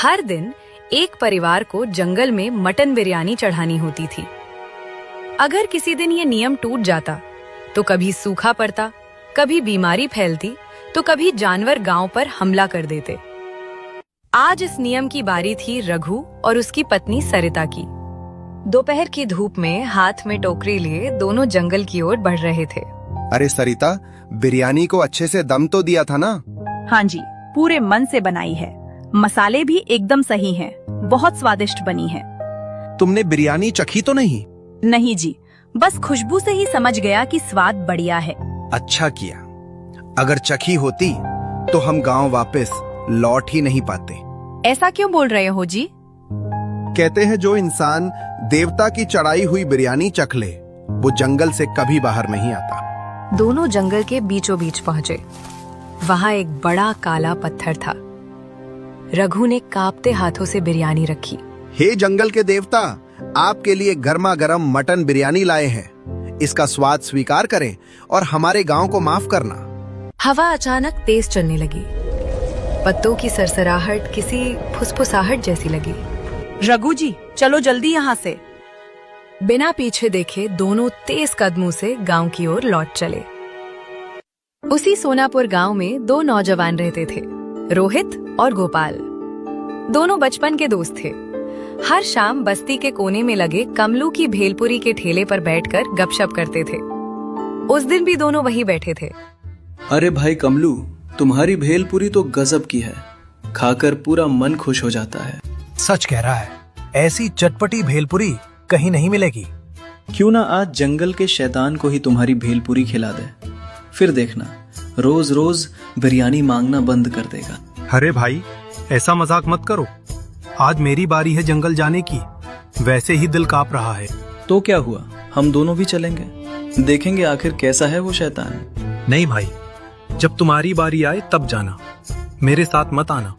हर दिन एक परिवार को जंगल में मटन बिरयानी चढ़ानी होती थी। अगर किसी दिन ये नियम टूट जाता तो कभी सूखा पड़ता, कभी बीमारी फैलती, तो कभी जानवर गांव पर हमला कर देते। आज इस नियम की बारी थी रघु और उसकी पत्नी सरिता की। दोपहर की धूप में हाथ में टोकरी लिए दोनों जंगल की ओर बढ़ रहे थे। अरे सरिता, बिरयानी को अच्छे से दम तो दिया था ना? हाँ जी, पूरे मन से बनाई है। मसाले भी एकदम सही हैं, बहुत स्वादिष्ट बनी है। तुमने बिरयानी चखी तो नहीं? नहीं जी, बस खुशबू से ही समझ गया कि स्वाद बढ़िया है। अच्छा किया। अगर चखी होती तो हम गांव वापस लौट ही नहीं पाते। ऐसा क्यों बोल रहे हो जी? कहते हैं जो इंसान देवता की चढ़ाई हुई बिरयानी चख ले वो जंगल से कभी बाहर नहीं आता। दोनों जंगल के बीचों बीच पहुंचे। वहां एक बड़ा काला पत्थर था। रघु ने कांपते हाथों से बिरयानी रखी। हे जंगल के देवता, आपके लिए गर्मा गर्म मटन बिरयानी लाए हैं। इसका स्वाद स्वीकार करें और हमारे गांव को माफ करना। हवा अचानक तेज चलने लगी। पत्तों की सरसराहट किसी फुसफुसाहट जैसी लगी। रघु जी, चलो जल्दी यहाँ से। बिना पीछे देखे दोनों तेज कदमों से गांव की ओर लौट चले। उसी सोनापुर गांव में दो नौजवान रहते थे, रोहित और गोपाल। दोनों बचपन के दोस्त थे। हर शाम बस्ती के कोने में लगे कमलू की भेलपुरी के ठेले पर बैठकर गपशप करते थे। उस दिन भी दोनों वहीं बैठे थे। अरे भाई कमलू, तुम्हारी भेलपुरी तो गजब की है। खाकर पूरा मन खुश हो जाता है। सच कह रहा है, ऐसी चटपटी भेलपुरी कहीं नहीं मिलेगी। क्यों ना आज जंगल के शैतान को ही तुम्हारी भेलपुरी खिला दे, फिर देखना रोज रोज बिरयानी मांगना बंद कर देगा। अरे भाई, ऐसा मजाक मत करो। आज मेरी बारी है जंगल जाने की। वैसे ही दिल कांप रहा है। तो क्या हुआ, हम दोनों भी चलेंगे, देखेंगे आखिर कैसा है वो शैतान। नहीं भाई, जब तुम्हारी बारी आए तब जाना, मेरे साथ मत आना।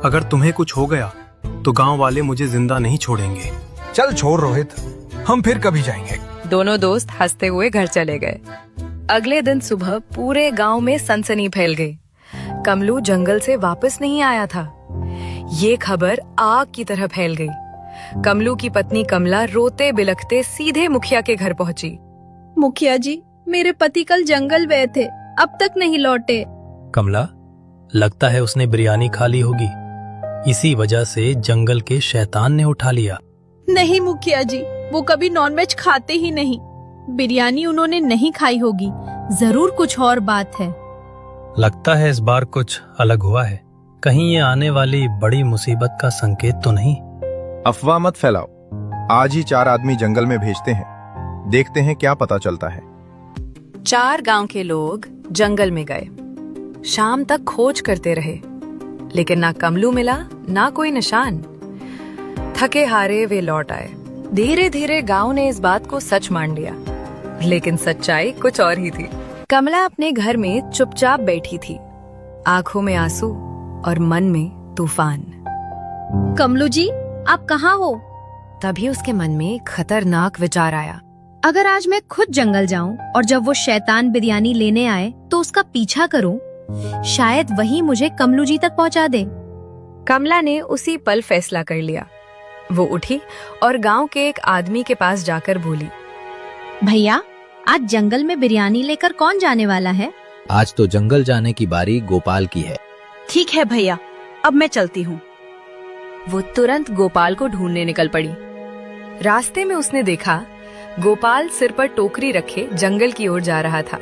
अगर तुम्हें कुछ हो गया तो गांव वाले मुझे जिंदा नहीं छोड़ेंगे। चल छोड़ रोहित, हम फिर कभी जाएंगे। दोनों दोस्त हंसते हुए घर चले गए। अगले दिन सुबह पूरे गांव में सनसनी फैल गई। कमलू जंगल से वापस नहीं आया था। ये खबर आग की तरह फैल गई। कमलू की पत्नी कमला रोते बिलखते सीधे मुखिया के घर पहुंची। मुखिया जी, मेरे पति कल जंगल गए थे, अब तक नहीं लौटे। कमला, लगता है उसने बिरयानी खा ली होगी। इसी वजह से जंगल के शैतान ने उठा लिया। नहीं मुखिया जी, वो कभी नॉनवेज खाते ही नहीं। बिरयानी उन्होंने नहीं खाई होगी, जरूर कुछ और बात है। लगता है इस बार कुछ अलग हुआ है। कहीं ये आने वाली बड़ी मुसीबत का संकेत तो नहीं? अफवाह मत फैलाओ। आज ही 4 आदमी जंगल में भेजते हैं, देखते हैं क्या पता चलता है। 4 गांव के लोग जंगल में गए। शाम तक खोज करते रहे, लेकिन ना कमलू मिला, ना कोई निशान। थके हारे वे लौट आए। धीरे धीरे गांव ने इस बात को सच मान लिया, लेकिन सच्चाई कुछ और ही थी। कमला अपने घर में चुपचाप बैठी थी, आंखों में आंसू और मन में तूफान। कमलू जी, आप कहाँ हो? तभी उसके मन में एक खतरनाक विचार आया। अगर आज मैं खुद जंगल जाऊं और जब वो शैतान बिरयानी लेने आए तो उसका पीछा करूं, शायद वही मुझे कमलू जी तक पहुंचा दे। कमला ने उसी पल फैसला कर लिया। वो उठी और गांव के एक आदमी के पास जाकर बोली, भैया, आज जंगल में बिरयानी लेकर कौन जाने वाला है? आज तो जंगल जाने की बारी गोपाल की है। ठीक है भैया, अब मैं चलती हूँ। वो तुरंत गोपाल को ढूंढने निकल पड़ी। रास्ते में उसने देखा गोपाल सिर पर टोकरी रखे जंगल की ओर जा रहा था।